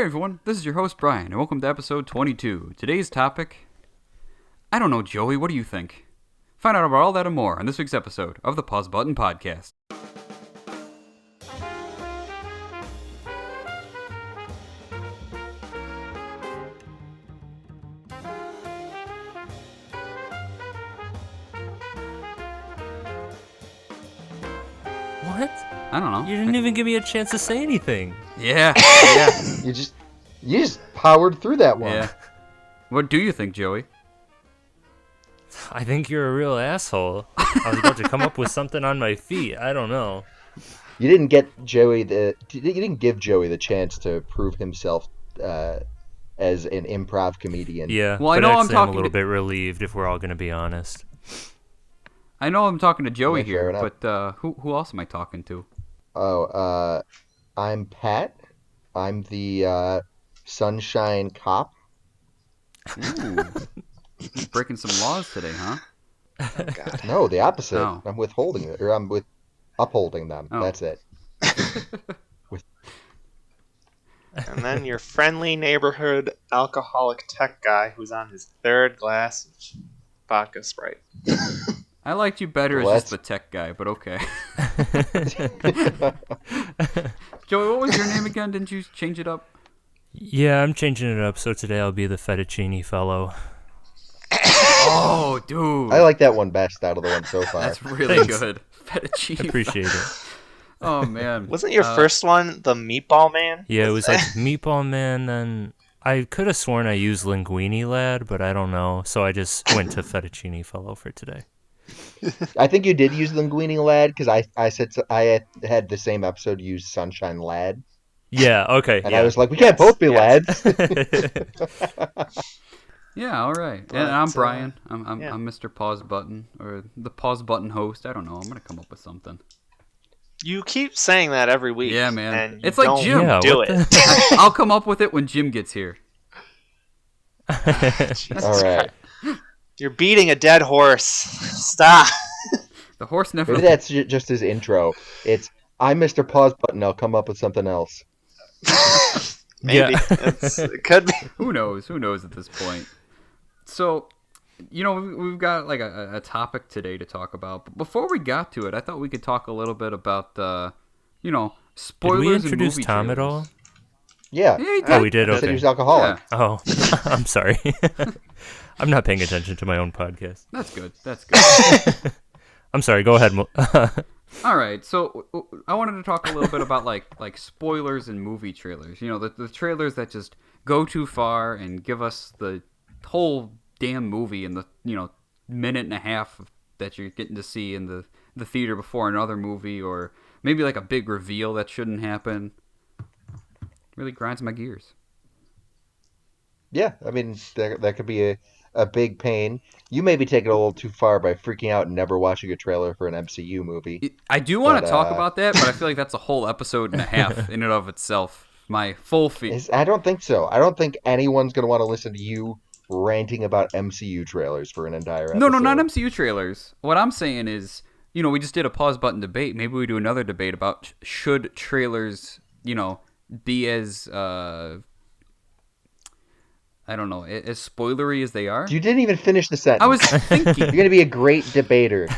Hey everyone, this is your host Brian, and welcome to episode 22. Today's topic... I don't know, Joey, what do you think? Find out about all that and more on this week's episode of the Pause Button Podcast. What? I don't know. You didn't even give me a chance to say anything. Yeah. You just powered through that one. Yeah. What do you think, Joey? I think you're a real asshole. I was about to come up with something on my feet. I don't know. You didn't give Joey the chance to prove himself as an improv comedian. Yeah. Well, I but know actually, I'm I'm a little bit relieved if we're all going to be honest. I know I'm talking to Joey Yeah, fair here, enough. but who else am I talking to? Oh, I'm Pat. I'm the sunshine cop. Ooh. Breaking some laws today, huh? Oh, God. No, the opposite. Oh. I'm withholding it, or I'm upholding them. Oh. That's it. And then your friendly neighborhood alcoholic tech guy who's on his third glass of vodka Sprite. I liked you better as just the tech guy, but okay. Joey, what was your name again? Didn't you change it up? Yeah, I'm changing it up, so today I'll be the fettuccine fellow. Oh, dude. I like that one best out of the ones so far. That's really Thanks. good. Fettuccine. Appreciate it. Oh, man. Wasn't your first one the Meatball Man? Yeah, it was like Meatball Man, then I could have sworn I used Linguini Lad, but I don't know, so I just went to fettuccine fellow for today. I think you did use Linguini Lad because I said I had the same episode use Sunshine Lad. Yeah, okay. And yeah. I was like, we can't both be lads. Yeah, all right. But, And I'm Brian. I'm yeah. I'm Mr. Pause Button, or the Pause Button host. I don't know. I'm going to come up with something. You keep saying that every week. Yeah, man. And It's you like don't Jim. Yeah, do what it. I'll come up with it when Jim gets here. Jesus All right. Christ. You're beating a dead horse. Stop. The horse never... Maybe that's just his intro. It's, I'm Mr. Pause Button, I'll come up with something else. Maybe. Yeah. It could be. Who knows? Who knows at this point? So, you know, we've got like a topic today to talk about. But before we got to it, I thought we could talk a little bit about, spoilers Did we introduce and movie Tom at trailers. all? Yeah. Yeah, he did. Oh, we did? I said he Okay. was alcoholic. Yeah, Oh, I'm sorry. I'm not paying attention to my own podcast. that's good. That's good. I'm sorry, go ahead. All right, so I wanted to talk a little bit about like spoilers and movie trailers. You know, the trailers that just go too far and give us the whole damn movie in the minute and a half that you're getting to see in the theater before another movie, or maybe like a big reveal that shouldn't happen. Really grinds my gears. Yeah, I mean, that could be a big pain. You may be taking it a little too far by freaking out and never watching a trailer for an MCU movie. I do want But, to talk about that, but I feel like that's a whole episode and a half in and of itself. My full feed. I don't think so. I don't think anyone's going to want to listen to you ranting about MCU trailers for an entire episode. No, not MCU trailers. What I'm saying is, we just did a pause button debate. Maybe we do another debate about should trailers, be as, I don't know, as spoilery as they are. You didn't even finish the sentence. I was thinking. You're going to be a great debater.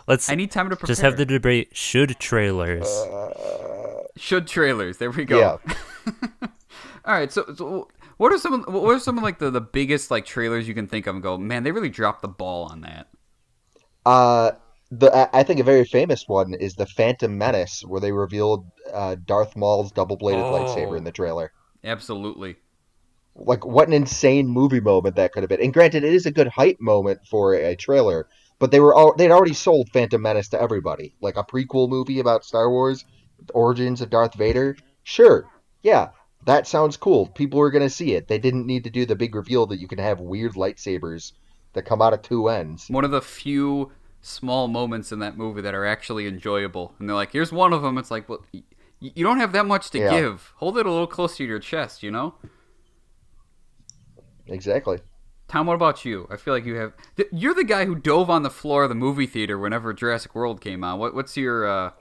Let's I need time to prepare. just have the debate. Should trailers? Should trailers. There we go. Yeah. All right, so what are some of like the biggest like trailers you can think of and go, man, they really dropped the ball on that. I think a very famous one is the Phantom Menace, where they revealed Darth Maul's double-bladed lightsaber in the trailer. Absolutely. Like, what an insane movie moment that could have been. And granted, it is a good hype moment for a trailer, but they'd already sold Phantom Menace to everybody. Like a prequel movie about Star Wars, origins of Darth Vader. Sure, yeah, that sounds cool. People are going to see it. They didn't need to do the big reveal that you can have weird lightsabers that come out of two ends. One of the few small moments in that movie that are actually enjoyable. And they're like, here's one of them. It's like, well, you don't have that much to give. Hold it a little closer to your chest, Exactly. Tom, what about you? I feel like you have... You're the guy who dove on the floor of the movie theater whenever Jurassic World came on. What's your...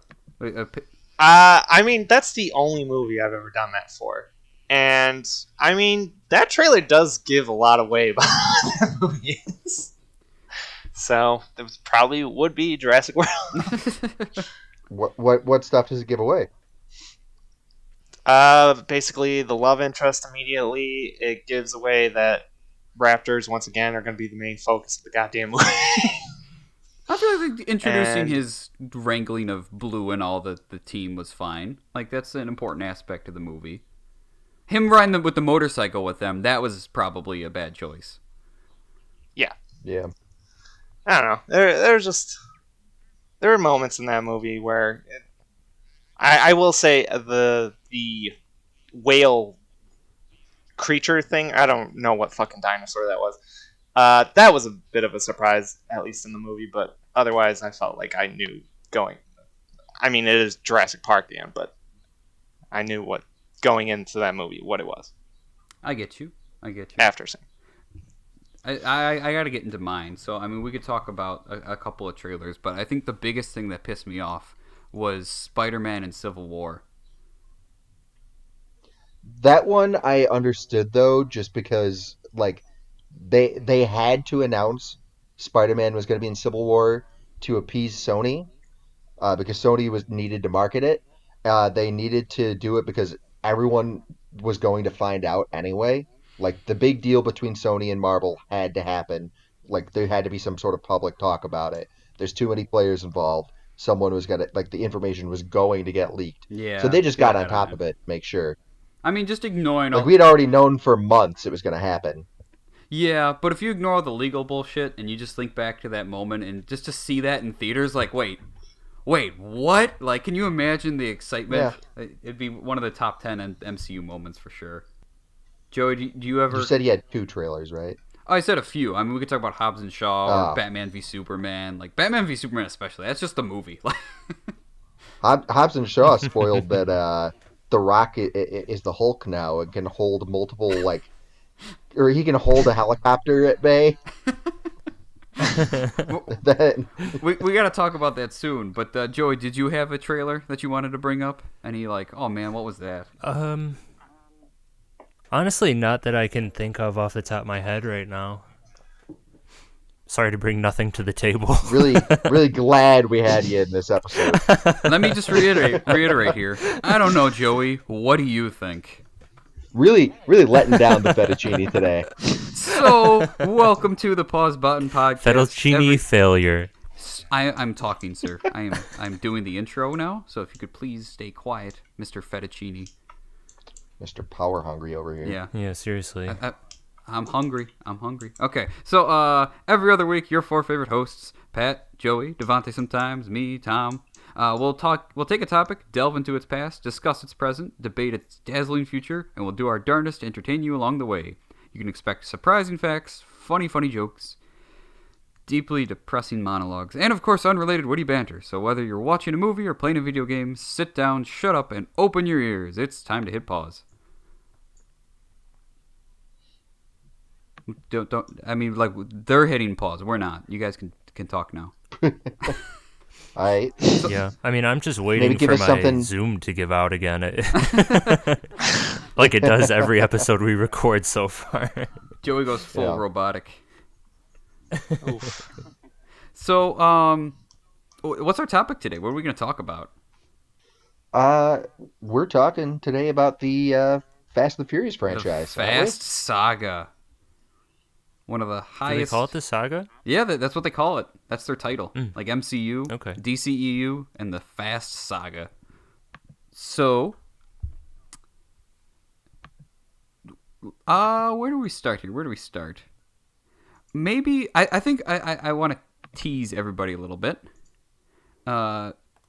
I mean, that's the only movie I've ever done that for. And I mean, that trailer does give a lot away about what that movie is. So it probably would be Jurassic World. What stuff does it give away? Basically, the love interest immediately. It gives away that raptors once again are going to be the main focus of the goddamn movie. I feel like introducing And- his wrangling of Blue and all the team was fine. Like, that's an important aspect of the movie. Him riding with the motorcycle with them, that was probably a bad choice. Yeah, Yeah. I don't know. There were moments in that movie where I will say the whale creature thing. I don't know what fucking dinosaur that was. That was a bit of a surprise, at least in the movie. But otherwise, I felt like I knew going. I mean, it is Jurassic Park, yeah, but I knew what going into that movie what it was I get you. after seeing. I got to get into mine. So, I mean, we could talk about a couple of trailers, but I think the biggest thing that pissed me off was Spider-Man and Civil War. That one I understood though, just because like they had to announce Spider-Man was going to be in Civil War to appease Sony, because Sony was needed to market it. They needed to do it because everyone was going to find out anyway. Like the big deal between Sony and Marvel had to happen. Like there had to be some sort of public talk about it. There's too many players involved. Someone was gonna like the information was going to get leaked. Yeah. So they just feel got on that top it. of it, make sure. I mean, just ignoring Like all. we had already known for months it was going to happen. Yeah, but if you ignore all the legal bullshit and you just think back to that moment and just to see that in theaters, like, wait, what? Like, can you imagine the excitement? Yeah. It'd be one of the top 10 MCU moments for sure. Joey, do you ever... You said he had 2 trailers, right? Oh, I said a few. I mean, we could talk about Hobbs and Shaw or Oh. Batman v Superman. Like, Batman v Superman especially. That's just the movie. Hobbs and Shaw spoiled that The Rock is the Hulk now and can hold multiple, like, or he can hold a helicopter at bay. That, we got to talk about that soon. But, Joey, did you have a trailer that you wanted to bring up? Any, like, oh, man, what was that? Honestly, not that I can think of off the top of my head right now. Sorry to bring nothing to the table. really glad we had you in this episode. Let me just reiterate here. I don't know, Joey. What do you think? Really letting down the fettuccine today. So, welcome to the Pause Button Podcast. Fettuccine failure. I'm talking, sir. I'm doing the intro now. So if you could please stay quiet, Mr. Fettuccine. Mr. Power Hungry over here. Yeah. Yeah, seriously. I'm hungry. Okay. So every other week, your 4 favorite hosts, Pat, Joey, Devontae sometimes, me, Tom, we'll take a topic, delve into its past, discuss its present, debate its dazzling future, and we'll do our darndest to entertain you along the way. You can expect surprising facts, funny jokes, deeply depressing monologues, and of course unrelated witty banter. So whether you're watching a movie or playing a video game, sit down, shut up, and open your ears. It's time to hit pause. Don't. I mean, like, they're hitting pause. We're not. You guys can talk now. All right. Yeah, I mean, I'm just waiting give for us my something- Zoom to give out again. Like it does every episode we record so far. Joey goes full Yeah. robotic. So, what's our topic today? What are we going to talk about? We're talking today about the Fast and the Furious franchise. The aren't we? Fast Saga. One of the Do they highest. call it the Saga? Yeah, that's what they call it. That's their title. Like MCU, Okay. DCEU, and the Fast Saga. So, where do we start here? Maybe I think I want to tease everybody a little bit.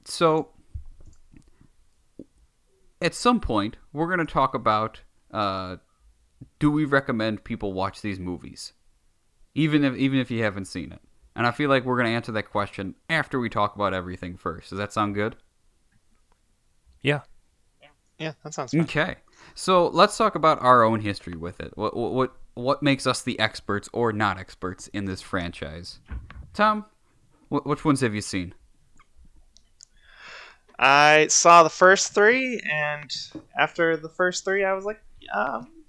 So at some point we're going to talk about do we recommend people watch these movies, even if you haven't seen it. And I feel like we're going to answer that question after we talk about everything first. Does that sound good? Yeah. Yeah, that sounds fun. Okay. So let's talk about our own history with it. What makes us the experts or not experts in this franchise? Tom, which ones have you seen? I saw the first 3, and after the first 3, I was like,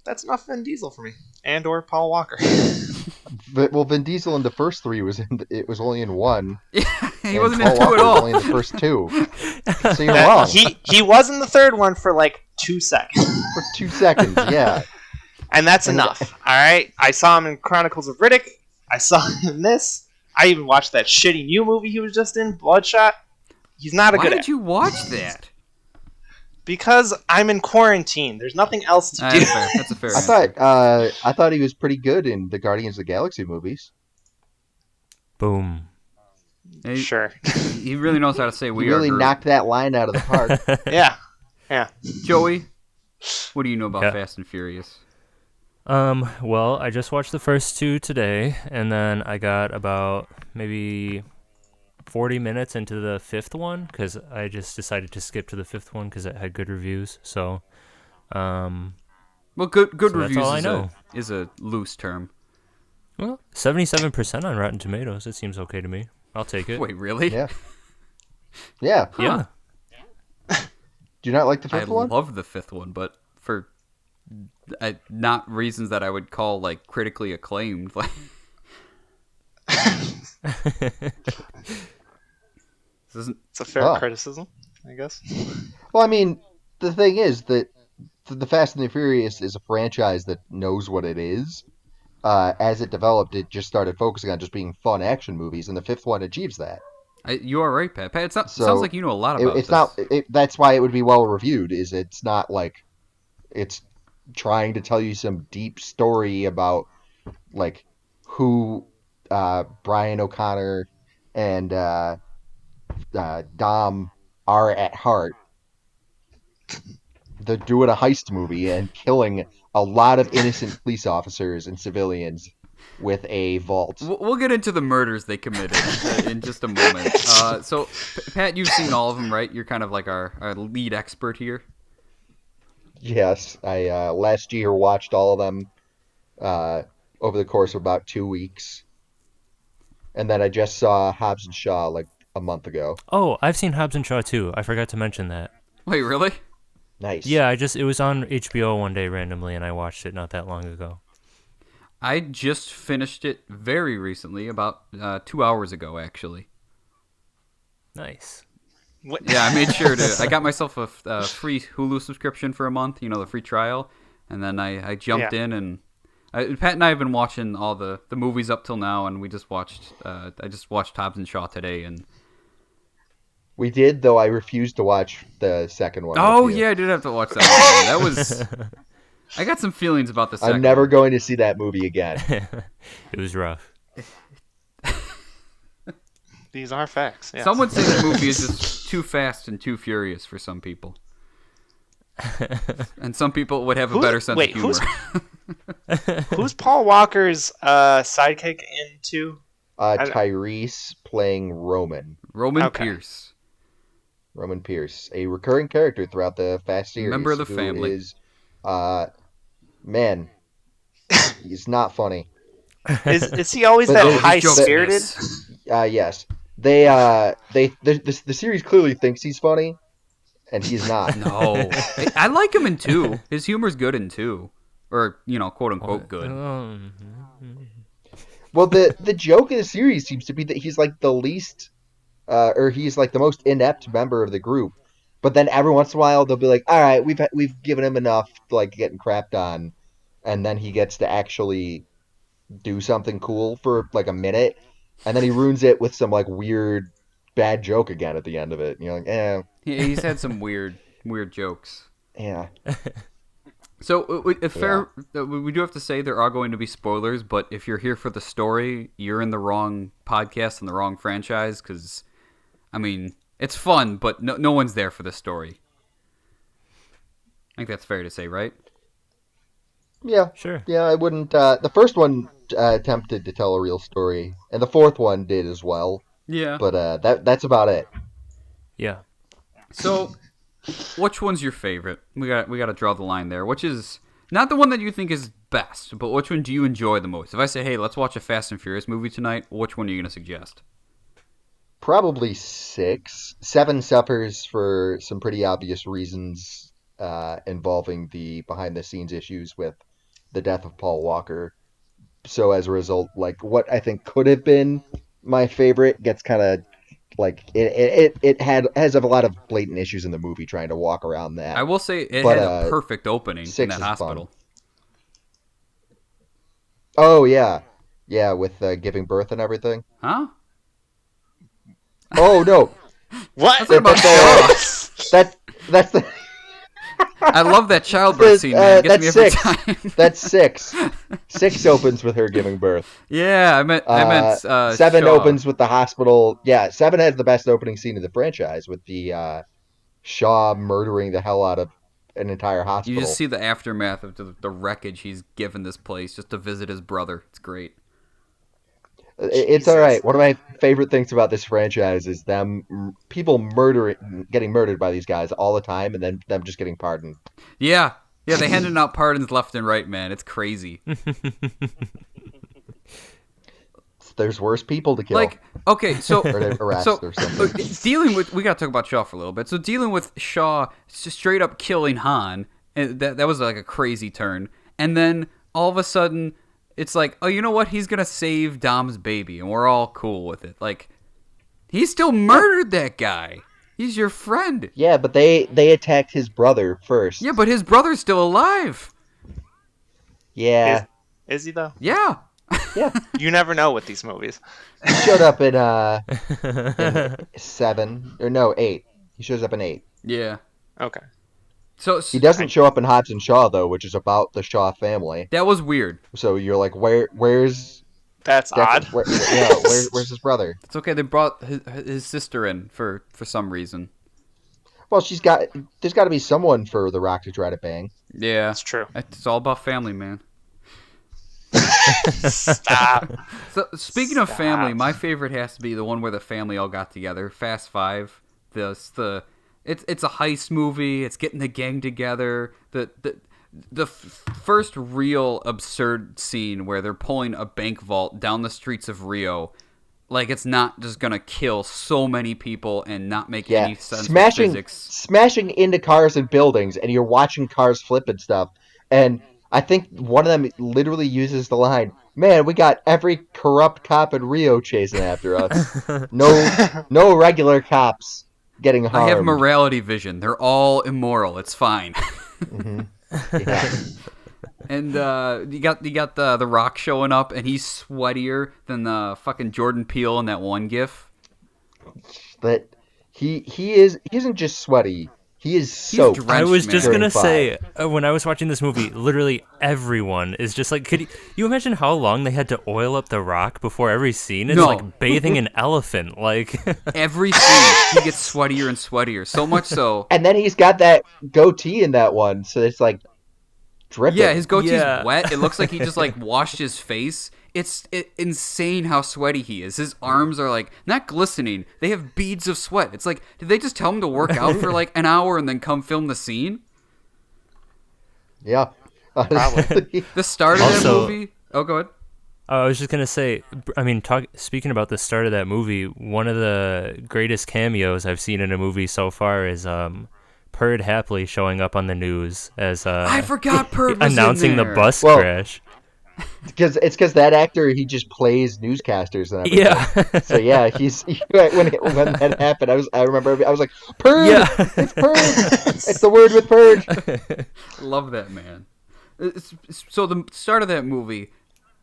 that's enough Vin Diesel for me, and or Paul Walker. But, well, Vin Diesel in the first three it was only in one, Yeah, he and wasn't in Paul two Walker at was all. only in the first two. So you're wrong. He was in the third one for like 2 seconds. For 2 seconds, yeah. And that's enough. All right. I saw him in Chronicles of Riddick. I saw him in this. I even watched that shitty new movie he was just in, Bloodshot. He's not a Why good did actor. you watch that? Because I'm in quarantine. There's nothing else to do. That's fair. That's a fair answer. I thought he was pretty good in the Guardians of the Galaxy movies. Boom. He, Sure. he really knows how to say we He really are Groot. knocked that line out of the park. Yeah. Yeah. Joey, what do you know about Yeah. Fast and Furious? Well, I just watched the first two today, and then I got about maybe 40 minutes into the fifth one, because I just decided to skip to the fifth one because it had good reviews. So, Well, good So that's reviews all I know. is a loose term. well, 77% on Rotten Tomatoes. It seems okay to me. I'll take it. Wait, really? Yeah. Yeah. Yeah. Do you not like the I fifth one? love the fifth one, but for not reasons that I would call like critically acclaimed. Like, this isn't. It's a fair criticism, I guess. Well, I mean, the thing is that the Fast and the Furious is a franchise that knows what it is. As it developed, it just started focusing on just being fun action movies, and the fifth one achieves that. You are right, Pat. Pat, it So, sounds like you know a lot about It's this. not. That's why it would be well reviewed. It's not like it's trying to tell you some deep story about like who Brian O'Connor and Dom are at heart. They're doing a heist movie and killing a lot of innocent police officers and civilians with a vault. We'll get into the murders they committed in just a moment. So, Pat, you've seen all of them, right? You're kind of like our lead expert here. Yes, I last year watched all of them over the course of about 2 weeks, and then I just saw Hobbs and Shaw like a month ago. Oh, I've seen Hobbs and Shaw too. I forgot to mention that. Wait, really? Nice. Yeah, it was on HBO one day randomly, and I watched it not that long ago. I just finished it very recently, about 2 hours ago, actually. Nice. What? Yeah, I made sure to. I got myself a free Hulu subscription for a month, the free trial, and then I jumped in and Pat and I have been watching all the movies up till now, and we just watched. I just watched Hobbs and Shaw today, and We did, though I refused to watch the second one. oh with you. yeah, I did have to watch that. That was. I got some feelings about the second. I'm never one. going to see that movie again. It was rough. These are facts. Yes. Some would say the movie is just too fast and too furious for some people, and some people would have a better sense of humor. Who's Paul Walker's sidekick into? Tyrese playing Roman. Roman Okay. Pierce. Roman Pierce, a recurring character throughout the Fast series. Member of the who family. Is, man, he's not funny. Is he always But that there's high joke spirited? this. Yes, the series clearly thinks he's funny, and he's not. No, I like him in 2. His humor's good in 2, or quote unquote good. Well, the joke in the series seems to be that he's like the least, or he's like the most inept member of the group. But then every once in a while they'll be like, "All right, we've given him enough, like getting crapped on," and then he gets to actually do something cool for like a minute, and then he ruins it with some like weird bad joke again at the end of it. And you're like, He's had some weird jokes. yeah. So, we do have to say there are going to be spoilers, but if you're here for the story, you're in the wrong podcast and the wrong franchise, because, I mean, it's fun, but no one's there for the story. I think that's fair to say, right? Yeah, Sure. yeah. I wouldn't. The first one attempted to tell a real story, and the fourth one did as well. Yeah. But that's about it. Yeah. So, which one's your favorite? We got to draw the line there. Which is not the one that you think is best, but which one do you enjoy the most? If I say, hey, let's watch a Fast and Furious movie tonight, which one are you going to suggest? Probably 6. 7 suffers for some pretty obvious reasons. involving the behind the scenes issues with the death of Paul Walker. So as a result, like what I think could have been my favorite gets kind of like it has a lot of blatant issues in the movie trying to walk around I that. will say it But had a perfect opening in 6 that is fun. hospital. Oh yeah, yeah, with giving birth and everything. Huh? Oh no, What? That's about Shaw. that's the I love that childbirth scene, man. It gets that's me every 6. time. That's 6. 6 opens with her giving birth. Yeah, I meant 7 Shaw. opens with the hospital. Yeah, 7 has the best opening scene in the franchise with the Shaw murdering the hell out of an entire You just hospital. see the aftermath of the wreckage he's given this place just to visit his brother. It's great. It's all Jesus. right. One of my favorite things about this franchise is people getting murdered by these guys all the time, and then them just getting pardoned. Yeah, they handing out pardons left and right, man. It's crazy. There's worse people to kill. Like, okay, so or to arrest so or something. dealing with, we gotta talk about Shaw for a little bit. So dealing with Shaw just straight up killing Han, and that was like a crazy turn. And then all of a sudden, it's like, oh, you know what? He's gonna save Dom's baby, and we're all cool with it. Like, he still murdered that guy. He's your friend. Yeah, but they attacked his brother first. Yeah, but his brother's still alive. Yeah. Is he though? Yeah. Yeah. You never know with these movies. He showed up in 7 or no 8. He shows up in 8. Yeah. Okay. So He doesn't show up in Hobbs and Shaw though, which is about the Shaw family. that was weird. So you're like, where's That's odd. where's his brother? It's okay. They brought his sister in for some reason. Well, there's got to be someone for The Rock to try to bang. Yeah, That's true. It's all about family, man. Stop. So speaking of family, my favorite has to be the one where the family all got together. Fast Five. It's a heist movie. It's getting the gang together. The first real absurd scene where they're pulling a bank vault down the streets of Rio. Like, it's not just gonna kill so many people and not make any sense with physics. Smashing into cars and buildings, and you're watching cars flip and stuff. And I think one of them literally uses the line, "Man, we got every corrupt cop in Rio chasing after us. No regular cops getting harmed." I have morality vision. They're all immoral. It's fine. Mm-hmm. Yeah. And you got the Rock showing up, and he's sweatier than the fucking Jordan Peele in that one GIF. But he isn't just sweaty. He is soaked. drenched, I was man. just gonna During say, when I was watching this movie, literally everyone is just like, could you imagine how long they had to oil up the Rock before every scene? It's No. like bathing an elephant. Like, Every scene, he gets sweatier and sweatier. So much so. And then he's got that goatee in that one, so it's like dripping. Yeah, his goatee's Yeah. wet. It looks like he just like washed his face. It's insane how sweaty he is. His arms are like not glistening. They have beads of sweat. It's like, did they just tell him to work out for like an hour and then come film the scene? Yeah. Probably. The start of Also- that movie. Oh, go ahead. I was just gonna say, I mean, speaking about the start of that movie, one of the greatest cameos I've seen in a movie so far is Perd Hapley showing up on the news as I forgot Perd was announcing in the there. bus Well, crash. Because that actor, he just plays newscasters and everything. Yeah. So yeah, when that happened, I remember I was like, "Purd, Yeah. it's Purd, it's the word with Purd." Love that man. So the start of that movie,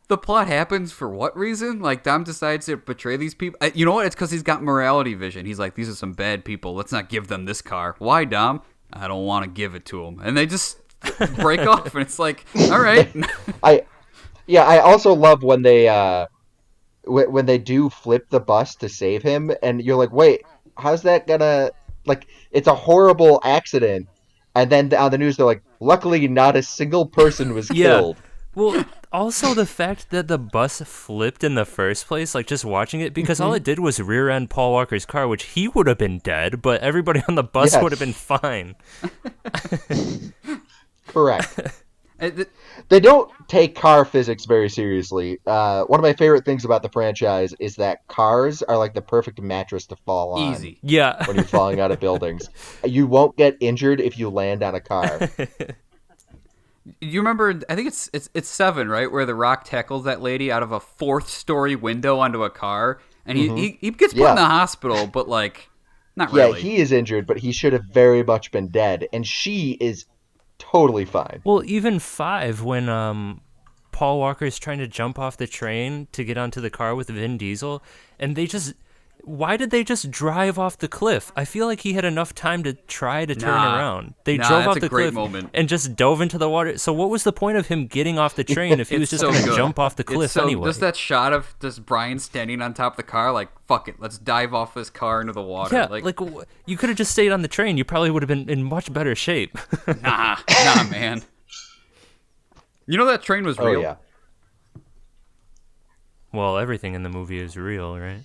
the plot happens for what reason? Like, Dom decides to betray these people. You know what? It's because he's got morality vision. He's like, these are some bad people. Let's not give them this car. Why, Dom? I don't want to give it to them. And they just break off, and it's like, all right. I also love when they do flip the bus to save him, and you're like, wait, how's that gonna, like, it's a horrible accident, and then on the news they're like, luckily not a single person was killed. Well, also the fact that the bus flipped in the first place, like just watching it, because all it did was rear end Paul Walker's car, which he would have been dead, but everybody on the bus Yes. would have been fine. Correct. They don't take car physics very seriously. One of my favorite things about the franchise is that cars are like the perfect mattress to fall on Easy. Yeah. when you're falling out of buildings. You won't get injured if you land on a car. You remember? I think it's 7, right? Where the Rock tackles that lady out of a 4th-story window onto a car, and he gets put in the hospital, but like, not really. Yeah, he is injured, but he should have very much been dead, and she is totally fine. Well, even 5 when Paul Walker is trying to jump off the train to get onto the car with Vin Diesel, and why did they just drive off the cliff? I feel like he had enough time to try to turn around. They drove off the cliff and just dove into the water. So what was the point of him getting off the train if he was just going to jump off the cliff anyway? Just that shot of just Brian standing on top of the car, like, fuck it, let's dive off this car into the water. Yeah, like you could have just stayed on the train. You probably would have been in much better shape. Nah, man. You know that train was real? Oh, yeah. Well, everything in the movie is real, right?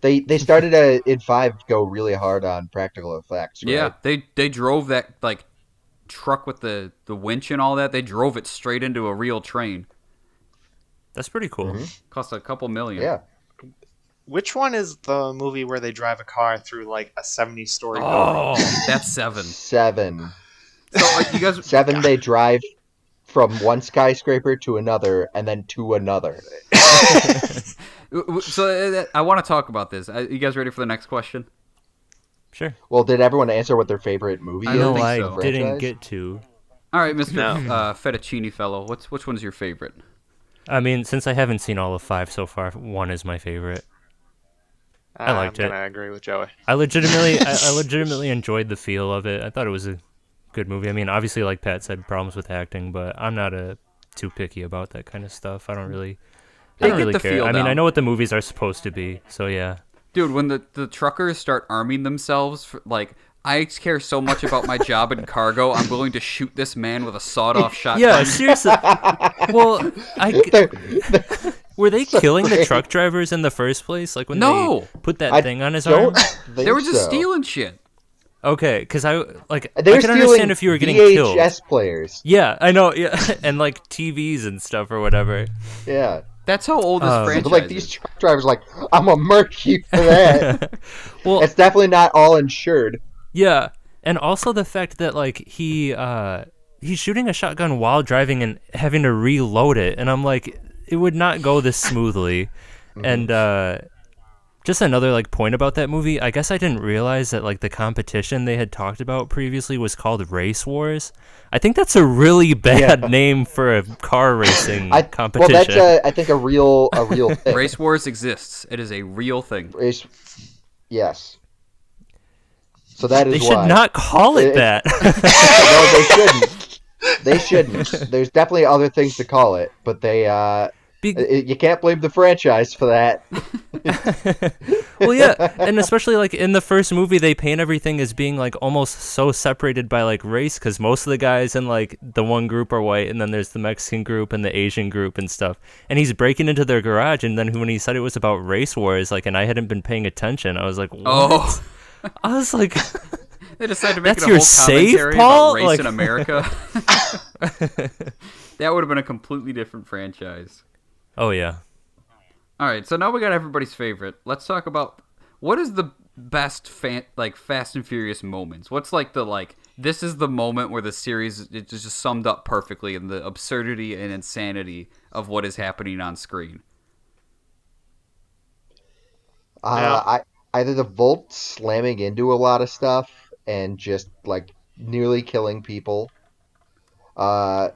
They started in 5 to go really hard on practical effects, right? Yeah, they drove that like truck with the winch and all that. They drove it straight into a real train. That's pretty cool. Cost a couple million. Yeah. Which one is the movie where they drive a car through like a 70-story building? Oh, that's 7. 7. So you guys 7, they drive from one skyscraper to another and then to another. So I want to talk about this. You guys ready for the next question? Sure. Well, did everyone answer what their favorite movie is? don't think I so. didn't get to. All right, Mr. No. Fettuccine fellow. Which one's your favorite? I mean, since I haven't seen all of 5 so far, 1 is my favorite. I liked it. I'm gonna agree with Joey. I legitimately enjoyed the feel of it. I thought it was a good movie. I mean, obviously, like Pat said, problems with acting, but I'm not too picky about that kind of stuff. I don't really care. I mean, I know what the movies are supposed to be, so yeah. Dude, when the truckers start arming themselves, like, I care so much about my job in cargo, I'm willing to shoot this man with a sawed-off shotgun. Yeah, seriously. Well, were they killing the truck drivers in the first place? Like when they put that thing on his arm? They were just stealing shit. Okay, because I can understand if you were getting killed. VHS players. Yeah, I know. Yeah, and like TVs and stuff or whatever. Yeah. That's how old this franchise but like these truck drivers, like, I'm gonna murk you for that. Well, it's definitely not all insured. Yeah, and also the fact that like he's shooting a shotgun while driving and having to reload it, and I'm like, it would not go this smoothly. And just another like point about that movie, I guess I didn't realize that like the competition they had talked about previously was called Race Wars. I think that's a really bad name for a car racing competition. Well, that's I think a real thing. Race Wars exists. It is a real thing. Yes. So that is they should not call it that. No, they shouldn't. They shouldn't. There's definitely other things to call it, but they you can't blame the franchise for that. Well, yeah, and especially like in the first movie, they paint everything as being like almost so separated by like race, because most of the guys in like the one group are white, and then there's the Mexican group and the Asian group and stuff. And he's breaking into their garage, and then when he said it was about race wars, like, and I hadn't been paying attention, I was like, what? Oh. I was like, they decided to make that's it a whole safe, commentary Paul? about race in America. That would have been a completely different franchise. Oh yeah. All right, so now we got everybody's favorite. Let's talk about what is the best Fast and Furious moments. What's like this is the moment where the series it just summed up perfectly in the absurdity and insanity of what is happening on screen. Either the Volt slamming into a lot of stuff and just like nearly killing people, or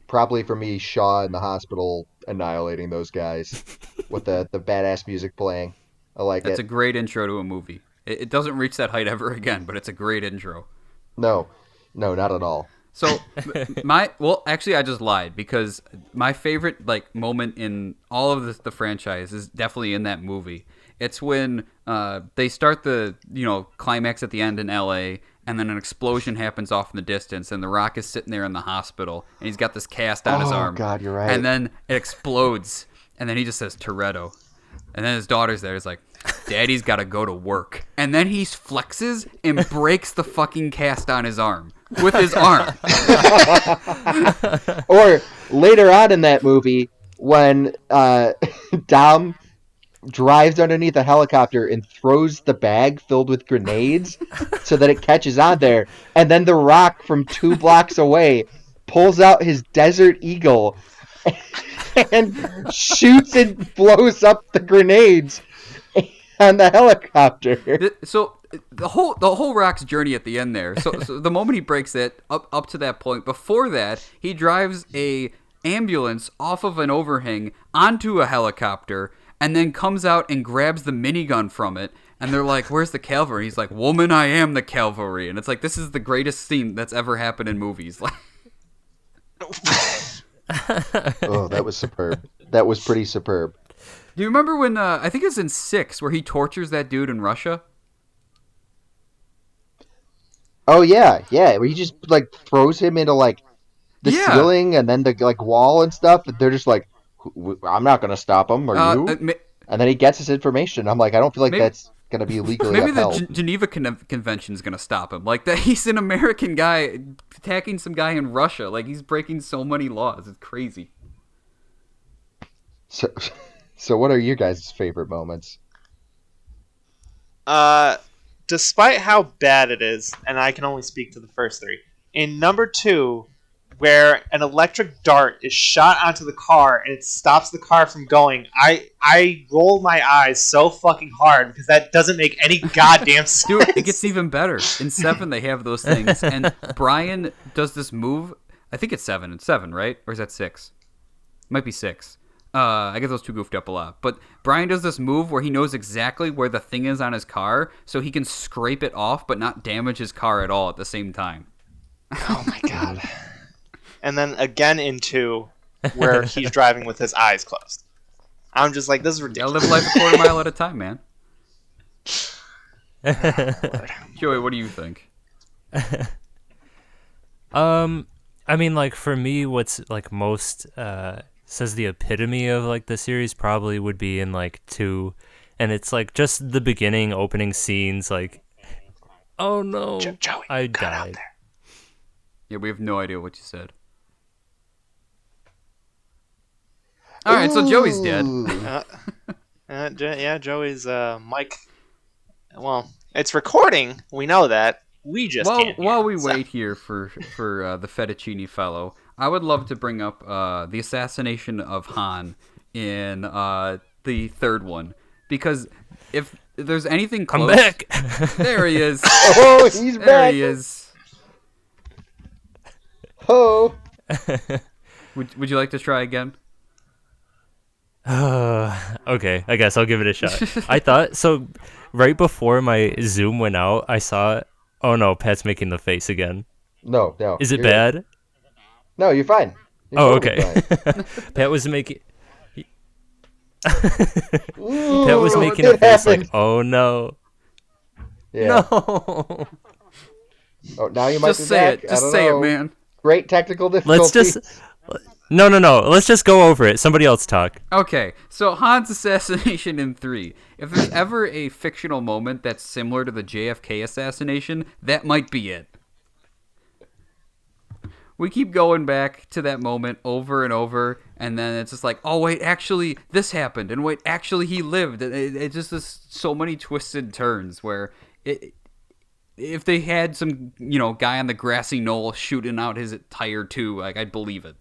probably for me, Shaw in the hospital annihilating those guys with the badass music playing. I like it. That's a great intro to a movie. It doesn't reach that height ever again, but it's a great intro. No, not at all. So actually I just lied, because my favorite moment in all of the franchise is definitely in that movie. It's when they start the climax at the end in LA, and then an explosion happens off in the distance, and The Rock is sitting there in the hospital, and he's got this cast on his arm. Oh God, you're right. And then it explodes, and then he just says Toretto, and then his daughter's there. He's like, Daddy's got to go to work, and then he flexes and breaks the fucking cast on his arm. with his arm. Or later on in that movie, when Dom drives underneath a helicopter and throws the bag filled with grenades so that it catches on there, and then The Rock from 2 blocks away pulls out his Desert Eagle and shoots and blows up the grenades on the helicopter. So the whole Rock's journey at the end there. So the moment he breaks it up to that point, before that, he drives a ambulance off of an overhang onto a helicopter, and then comes out and grabs the minigun from it. And they're like, "Where's the cavalry?" He's like, "Woman, I am the cavalry." And it's like, this is the greatest scene that's ever happened in movies. Like, Oh, that was superb. That was pretty superb. do you remember when I think it was in 6 where he tortures that dude in Russia? Oh yeah, where he just like throws him into like the Yeah. ceiling and then the like wall and stuff. And they're just like, "I'm not gonna stop him. Are you?" And then he gets his information. I'm like, I don't feel like that's gonna be legally Maybe upheld. the Geneva Convention is gonna stop him. Like that, he's an American guy attacking some guy in Russia. Like he's breaking so many laws. It's crazy. So what are your guys' favorite moments? Despite how bad it is, and I can only speak to the first 3, in number 2, where an electric dart is shot onto the car and it stops the car from going, I roll my eyes so fucking hard because that doesn't make any goddamn sense. Dude, it gets even better. In 7, they have those things, and Brian does this move. I think it's 7. It's 7, right? Or is that 6? Might be 6. I get those two goofed up a lot. But Brian does this move where he knows exactly where the thing is on his car, so he can scrape it off but not damage his car at all at the same time. Oh my god. And then again in 2, where he's driving with his eyes closed. I'm just like, this is Gotta ridiculous. live life a quarter mile at a time, man. Joey, what do you think? I mean, like, for me, what's like most says the epitome of like the series probably would be in like 2, and it's like just the beginning opening scenes, like, oh no, Joey, I cut out died. there. Yeah, we have no idea what you said. All right, so Joey's dead. Yeah, Joey's mic. Well, it's recording. We know that. We just can't. While we wait here for the fettuccine fellow, I would love to bring up the assassination of Han in the 3rd one, because if there's anything close, I'm back. There he is. Oh, he's There back. he is. Oh. Would you like to try again? Okay, I guess I'll give it a shot. I thought so. Right before my Zoom went out, I saw. Oh no, Pat's making the face again. No. Is it you're bad? good. No, you're fine. You're Oh, totally okay. fine. Pat was making. Ooh, Pat was making it a face happened. like, "Oh no, Yeah. no." Oh, now you might Just be say back. it. I Just don't say know. it, man. Great technical difficulties. Let's just. No. Let's just go over it. Somebody else talk. Okay, so Han's assassination in 3. If there's ever a fictional moment that's similar to the JFK assassination, that might be it. We keep going back to that moment over and over, and then it's just like, oh wait, actually this happened, and wait, actually he lived. It just is so many twisted turns where if they had some guy on the grassy knoll shooting out his tire too, like, I'd believe it.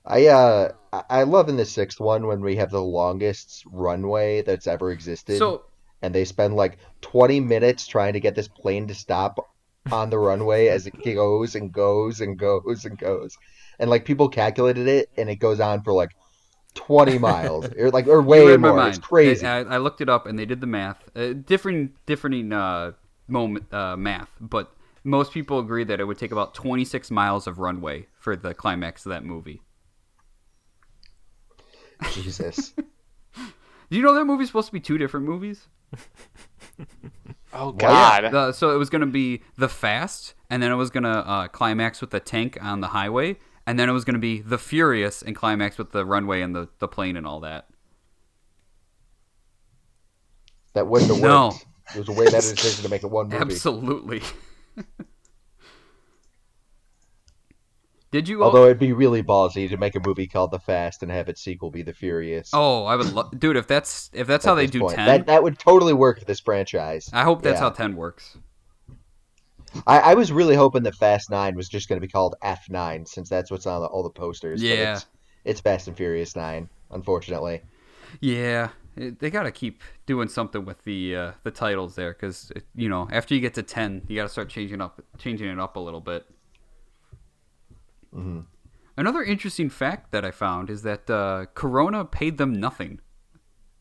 I love in the 6th one when we have the longest runway that's ever existed, So and they spend like 20 minutes trying to get this plane to stop on the runway as it goes and goes and goes and goes, and like people calculated it, and it goes on for like 20 miles or you way read my more. mind. It's crazy. I looked it up and they did the math. Differing moment math, but most people agree that it would take about 26 miles of runway for the climax of that movie. Jesus. Do you know that movie's supposed to be 2 different movies? Oh god. So it was going to be The Fast, and then it was going to climax with the tank on the highway, and then it was going to be The Furious and climax with the runway and the plane and all that. That wouldn't have No. worked. It was a way better decision to make it one movie. Absolutely. Did you? Although it'd be really ballsy to make a movie called The Fast and have its sequel be The Furious. Oh, I would love, dude. If that's how At they this do point, 10, that would totally work for this franchise. I hope that's how Yeah, 10 works. I was really hoping that Fast 9 was just going to be called F9 since that's what's on all the posters. But Yeah, it's Fast and Furious 9, unfortunately. yeah. They gotta keep doing something with the titles there, because after you get to 10, you gotta start changing it up a little bit. Hmm. Another interesting fact that I found is that Corona paid them nothing.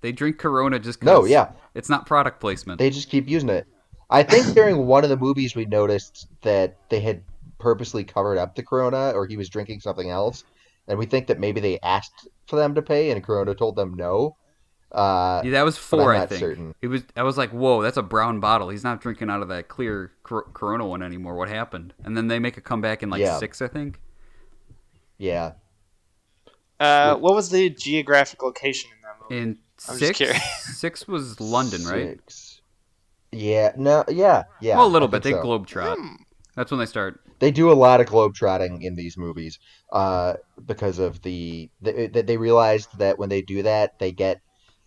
They drink Corona just No, because yeah, it's not product placement. they just keep using it. I think during one of the movies we noticed that they had purposely covered up the Corona, or he was drinking something else, and we think that maybe they asked for them to pay, and Corona told them no. Yeah, that was But I'm 4, I not think. certain. It was. I was like, whoa, that's a brown bottle. He's not drinking out of that clear Corona one anymore. What happened? And then they make a comeback in like Yeah, 6, I think. yeah. With What was the geographic location in that movie? In I'm just 6, curious. 6 was London, right? 6. Yeah, no, yeah, Well, a yeah. I little bit. think They so. globetrot. That's when they start. They do a lot of globetrotting in these movies, because of they realized that when they do that, they get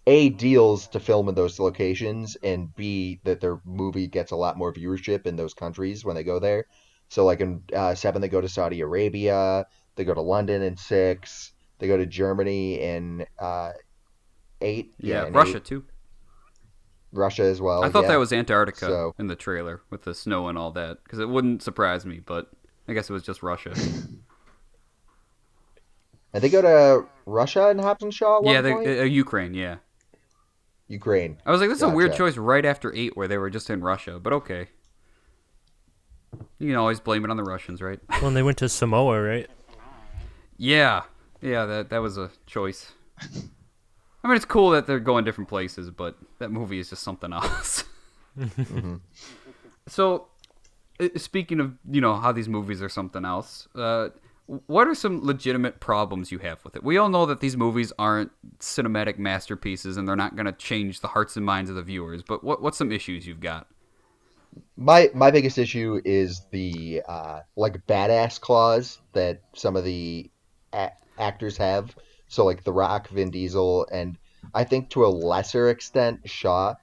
A, deals to film in those locations, and B, that their movie gets a lot more viewership in those countries when they go there. So, like in 7, they go to Saudi Arabia, they go to London in 6, they go to Germany in 8, yeah, Yeah, in Russia 8, too. Russia as I well, thought that yeah. was Antarctica So, in the trailer with the snow and all that, because it wouldn't surprise me, but I guess it was just Russia. and they go to Russia and Hobbs and Shaw at Yeah, one point? Ukraine. Yeah, Ukraine. I was like, this is a weird Gotcha. choice right after 8, where they were just in Russia, but okay. You can always blame it on the Russians, right? Well, and they went to Samoa, right? Yeah, yeah, that was a choice. I mean, it's cool that they're going different places, but that movie is just something else. Hmm. So, speaking of how these movies are something else, what are some legitimate problems you have with it? We all know that these movies aren't cinematic masterpieces, and they're not going to change the hearts and minds of the viewers. But what's some issues you've got? My biggest issue is the like badass clause that some of the actors have. So like The Rock, Vin Diesel, and I think to a lesser extent Shaw.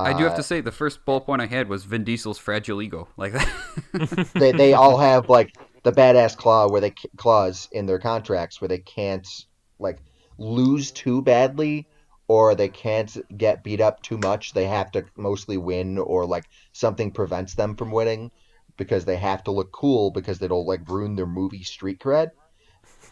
I do have to Uh, say, the first bullet point I had was Vin Diesel's fragile ego, like that. they all have like the badass clause in their contracts where they can't like lose too badly, or they can't get beat up too much. They have to mostly win, or like something prevents them from winning because they have to look cool because it'll like ruin their movie street cred.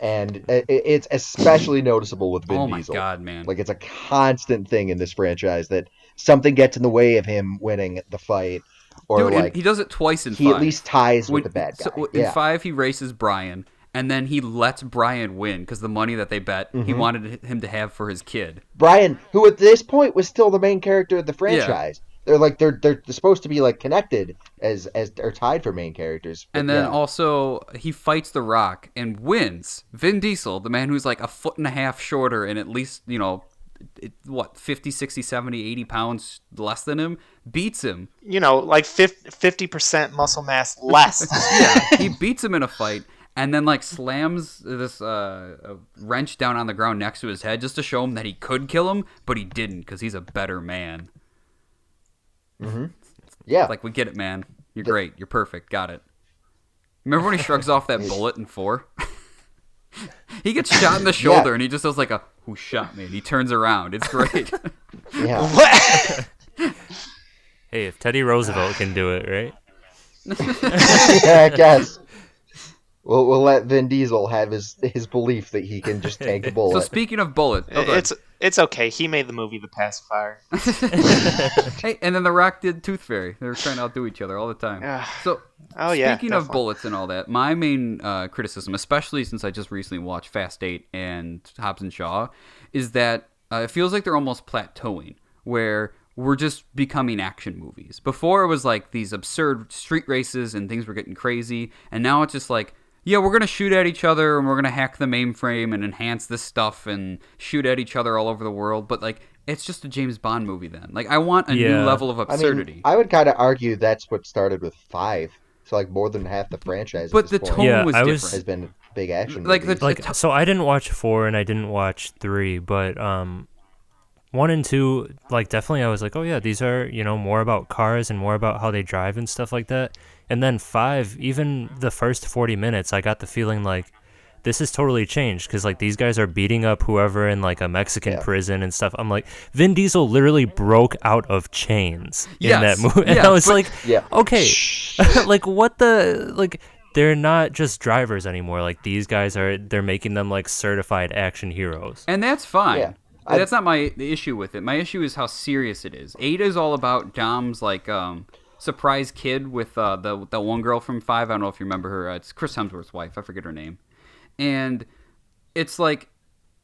And it's especially noticeable with Vin Oh my Diesel. god, man. Like it's a constant thing in this franchise that something gets in the way of him winning the fight, or Dude, and he like does it twice in he at 5. least ties with the bad guy. In Yeah. 5 he races Brian, and then he lets Brian win because the money that they bet he Hmm. wanted him to have for his kid. Brian, who at this point was still the main character of the Yeah, franchise. They're supposed to be like connected as or tied for main characters. But and then yeah. also he fights The Rock and wins. Vin Diesel, the man who's like a foot and a half shorter and at least 50, 60, 70, 80 pounds less than him, beats him. Like 50% muscle mass less. Yeah, he beats him in a fight, and then like slams this wrench down on the ground next to his head just to show him that he could kill him, but he didn't because he's a better man. Hmm. Yeah. Like, we get it, man. You're great. You're perfect. Got it. Remember when he shrugs off that bullet in 4? He gets shot in the shoulder, Yeah. and he just does like a "who shot me?" and he turns around. It's great. Yeah. What? Hey, if Teddy Roosevelt can do it, right? Yeah, I guess. We'll let Vin Diesel have his belief that he can just take a So bullet. speaking of bullets, oh, good. It's okay. He made the movie The Pacifier. Hey, and then The Rock did Tooth Fairy. They were trying to outdo each other all the time. So, Oh yeah. speaking of definitely. bullets and all that, my main criticism, especially since I just recently watched Fast 8 and Hobbs and Shaw, is that it feels like they're almost plateauing, where we're just becoming action movies. Before it was like these absurd street races and things were getting crazy, and now it's just like, yeah, we're going to shoot at each other and we're going to hack the mainframe and enhance this stuff and shoot at each other all over the world. But, like, it's just a James Bond movie then. Like, I want a new Yeah. level of I absurdity. mean, I would kind of argue that's what started with 5. to like more than half the franchise. But at the this tone point Yeah, was I different. was- has been big action Like, movies. Like, so I didn't watch 4 and I didn't watch 3, but 1 and 2, like, definitely I was like, oh yeah, these are, more about cars and more about how they drive and stuff like that. And then 5, even the first 40 minutes, I got the feeling like this has totally changed because like these guys are beating up whoever in like a Mexican Yeah. prison and stuff. I'm like, Vin Diesel literally broke out of chains in that Yes, movie. And yeah, I was but- like, Yeah. okay, like what the, like, they're not just drivers anymore. Like these guys they're making them like certified action heroes. And that's fine. Yeah. That's not my issue with it. My issue is how serious it is. 8 is all about Dom's like surprise kid with the one girl from 5. I don't know if you remember her. It's Chris Hemsworth's wife. I forget her name. And it's like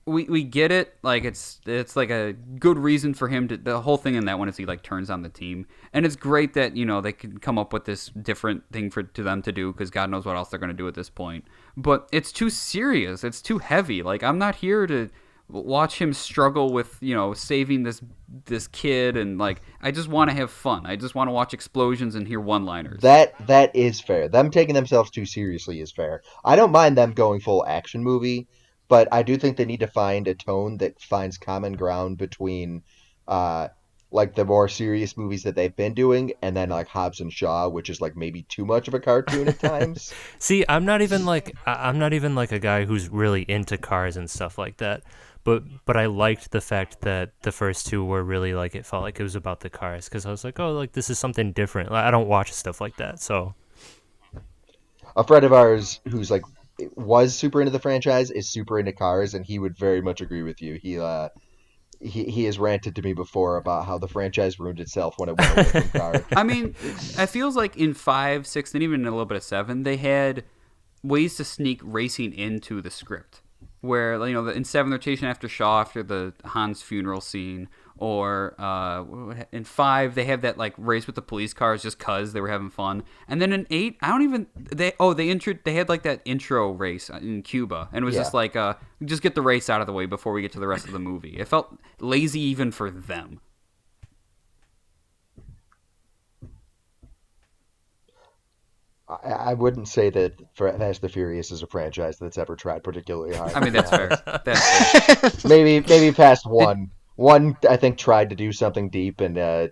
we get it. Like it's like a good reason for him to. The whole thing in that one is he like turns on the team, and it's great that they can come up with this different thing to them to do because God knows what else they're going to do at this point. But it's too serious. It's too heavy. Like I'm not here to watch him struggle with saving this kid, and like I just want to have fun. I just want to watch explosions and hear one-liners. That is fair. Them taking themselves too seriously is fair. I don't mind them going full action movie, but I do think they need to find a tone that finds common ground between like the more serious movies that they've been doing and then like Hobbs and Shaw, which is like maybe too much of a cartoon at times. See, I'm not even like a guy who's really into cars and stuff like that. But I liked the fact that the first 2 were really like it felt like it was about the cars because I was like, oh, like this is something different. Like, I don't watch stuff like that, so A friend of ours who's like was super into the franchise is super into cars, and he would very much agree with you. He has ranted to me before about how the franchise ruined itself when it went away from cars. I mean, it feels like in 5, 6, and even in a little bit of 7, they had ways to sneak racing into the script. Where in 7 they're chasing after Shaw after the Hans funeral scene, or in 5 they have that like race with the police cars just cause they were having fun, and then in 8 they had like that intro race in Cuba, and it was just like just get the race out of the way before we get to the rest of the movie. It felt lazy even for them. I wouldn't say that Fast and the Furious is a franchise that's ever tried particularly hard. I mean, that's fair. That's fair. Maybe past one. One, I think, tried to do something deep and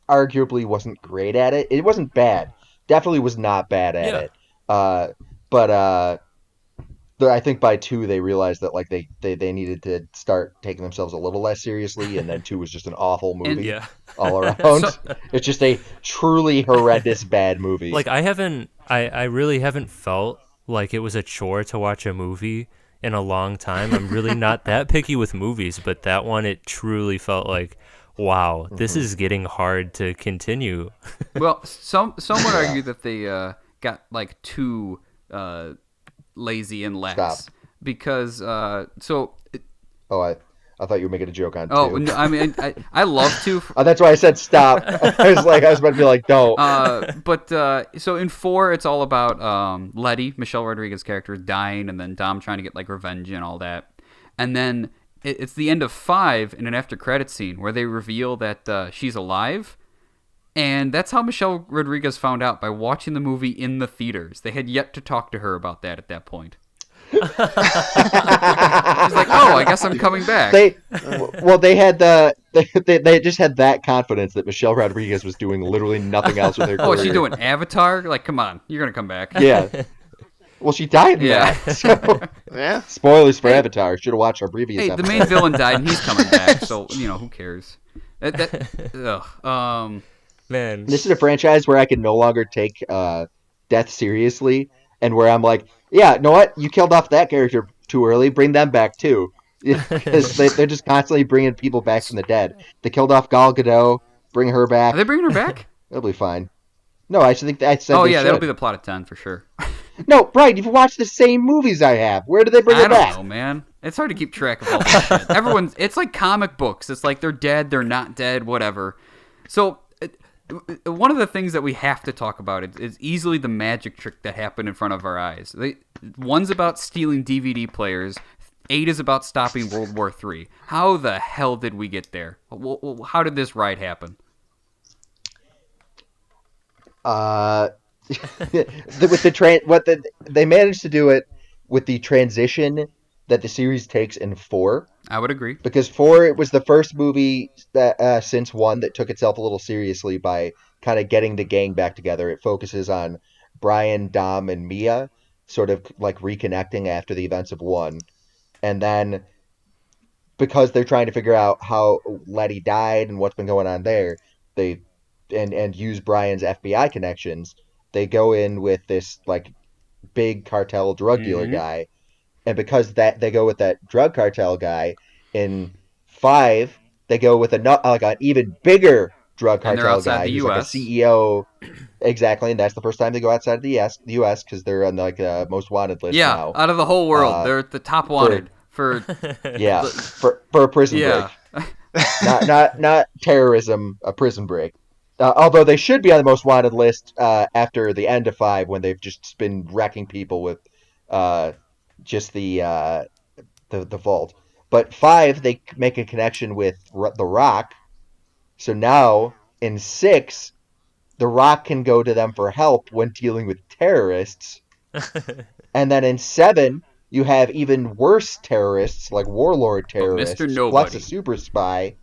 arguably wasn't great at it. It wasn't bad. Definitely was not bad at it. But I think by 2 they realized that like they needed to start taking themselves a little less seriously, and then 2 was just an awful movie all around. It's just a truly horrendous bad movie. like I really haven't felt like it was a chore to watch a movie in a long time. I'm really not that picky with movies, but that one, it truly felt like, wow, this is getting hard to continue. Well, some would argue that they got like too lazy and lax. Stop. Because I thought you were making a joke on 2. Oh, no, I mean, I love to. That's why I said stop. I was about to be like, don't. So in 4, it's all about Letty, Michelle Rodriguez's character, dying, and then Dom trying to get like revenge and all that. And then it's the end of 5 in an after credit scene where they reveal that she's alive. And that's how Michelle Rodriguez found out, by watching the movie in the theaters. They had yet to talk to her about that at that point. She's like, "Oh, I guess I'm coming back." They just had that confidence that Michelle Rodriguez was doing literally nothing else with her career. Oh, is she doing Avatar? Like, come on, you're gonna come back. Yeah. Well, she died in Yeah. that. So, Yeah. spoilers for Avatar. Should have watched our previous Hey, episode. the main villain died, and he's coming back. So who cares? Man, This is a franchise where I can no longer take death seriously, and where I'm like, yeah, you know what? You killed off that character too early. Bring them back too. Because they're just constantly bringing people back from the dead. They killed off Gal Gadot. Bring her back. Are they bringing her back? It'll be fine. No, I think I said. Oh they yeah, should. that'll be the plot of 10 for sure. No, Brian, you've watched the same movies I have. Where do they bring I her don't back? know, man. It's hard to keep track of all this shit. It's like comic books. It's like they're dead, they're not dead, whatever. So, one of the things that we have to talk about is easily the magic trick that happened in front of our eyes. One's about stealing DVD players. 8 is about stopping World War III. How the hell did we get there? How did this ride happen? with they managed to do it with the transition that the series takes in 4. I would agree. Because 4, it was the first movie that since 1 that took itself a little seriously by kind of getting the gang back together. It focuses on Brian, Dom, and Mia sort of like reconnecting after the events of 1. And then because they're trying to figure out how Letty died and what's been going on there, they and use Brian's FBI connections. They go in with this like big cartel drug dealer Mhm. guy, and because that they go with that drug cartel guy in 5, they go with like an even bigger drug And they're cartel outside guy the who's like a U.S. CEO. Exactly, and that's the first time they go outside of the U.S. because they're on like the most wanted list Yeah, now. out of the whole world, Uh, they're the top for wanted for yeah, the for a prison yeah. break, not terrorism, a prison break. Although they should be on the most wanted list after the end of 5 when they've just been wrecking people with uh, just the vault. But 5, they make a connection with the Rock. So now in 6, the Rock can go to them for help when dealing with terrorists. And then in 7, you have even worse terrorists, like warlord But Mr. terrorists, plus a Nobody. super spy.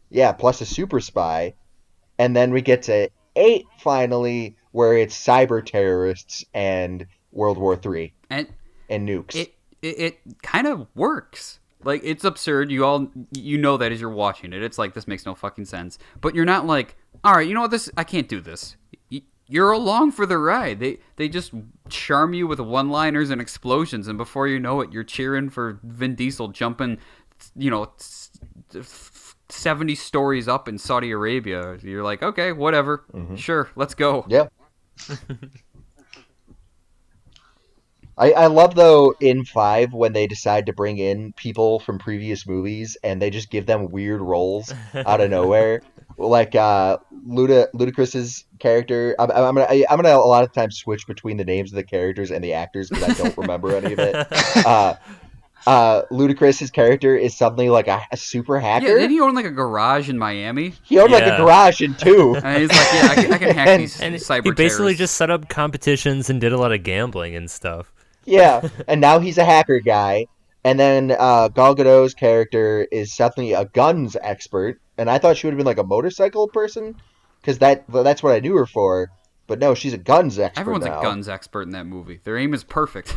Yeah, plus a super spy. And then we get to 8 finally, where it's cyber terrorists and World War III And and nukes. it kind of works. Like, it's absurd. You know that as you're watching it. It's like, this makes no fucking sense. But you're not like, all right, you know what, this I can't do this. You're along for the ride. They just charm you with one-liners and explosions, and before you know it, you're cheering for Vin Diesel jumping, 70 stories up in Saudi Arabia. You're like, okay, whatever, sure, let's go. Yeah. I love though in 5 when they decide to bring in people from previous movies and they just give them weird roles out of nowhere. Like Ludacris's character. I'm gonna a lot of times switch between the names of the characters and the actors because I don't remember any of it. Uh, Ludacris's character is suddenly like a super Yeah, didn't hacker. he own like a garage in Miami? He owned like a Yeah. garage in 2. And he's like, yeah, I can hack And- these And cyber he basically terrorists. just set up competitions and did a lot of gambling and stuff. Yeah, and now he's a hacker guy. And then Gal Gadot's character is suddenly a guns expert, and I thought she would have been like a motorcycle person, because that's what I knew her for. But no, she's a guns expert Everyone's a now. guns expert in that movie. Their aim is perfect.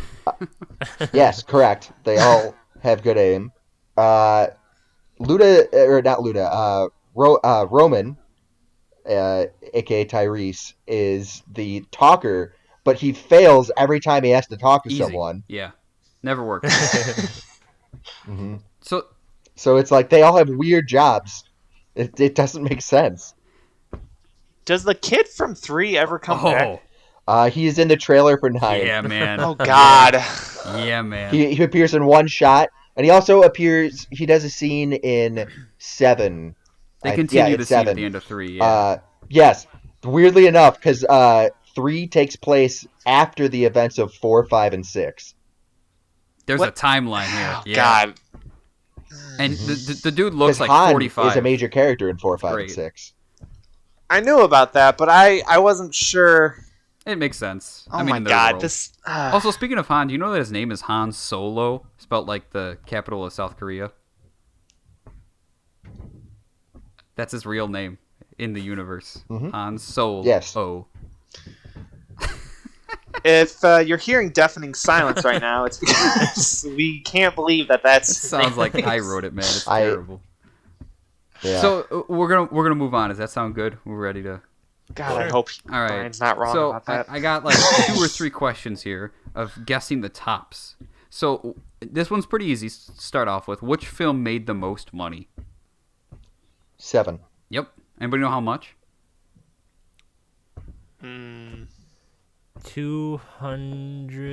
Yes, correct. They all have good aim. Uh, Luda or not Luda? Roman, aka Tyrese, is the talker, but he fails every time he has to talk to Easy. someone. Yeah. Never works. hmm So So it's like they all have weird jobs. It doesn't make sense. Does the kid from 3 ever come back? He is in the trailer for 9. Yeah, man. Oh God. Yeah, man. He appears in one shot, and he also appears. He does a scene in 7. They continue it's to see at 7. the end of 3, yeah. Yes, weirdly enough, because 3 takes place after the events of 4, 5, and 6. There's what? a timeline here. Oh, Yeah. God. And the dude looks like Han 45. is a major character in 4, 5, great. and 6. I knew about that, but I wasn't sure. It makes sense. Oh I mean, my in their God. world. This. Also, speaking of Han, do you know that his name is Han Solo? Spelled like the capital of South Korea. That's his real name in the universe. Han Solo. Yes. If you're hearing deafening silence right now, it's because we can't believe that that's. It sounds like I wrote it, man. It's I- terrible. Yeah. So we're gonna move on. Does that sound good? We're ready to. God, I hope All right. Brian's not wrong so about that. I got like 2 or 3 questions here of guessing the tops. So this one's pretty easy to start off with. Which film made the most money? 7. Yep. Anybody know how much?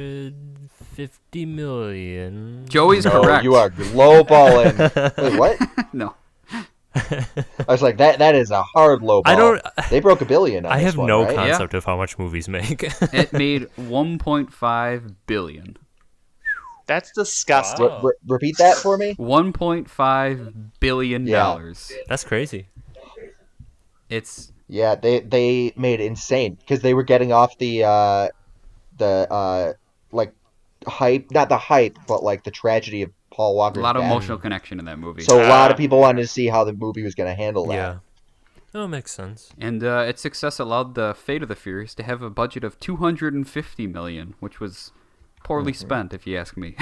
250 million. Joey's No, correct. you are lowballing. Wait, what? No. I was like, that is a hard low ball. I don't. They broke $1 billion on I this have one, no right? concept of how much movies make. It made 1.5 billion. That's disgusting. Wow. Repeat that for me. $1.5 billion. Yeah. That's crazy. It's Yeah, they made it insane because they were getting off the like hype, not the hype, but like the tragedy of Paul A Walker's lot of death. emotional connection in that movie. So a lot of people wanted to see how the movie was going to handle that. Yeah. Oh, makes sense. And its success allowed the Fate of the Furious to have a budget of $250 million, which was poorly spent, if you ask me.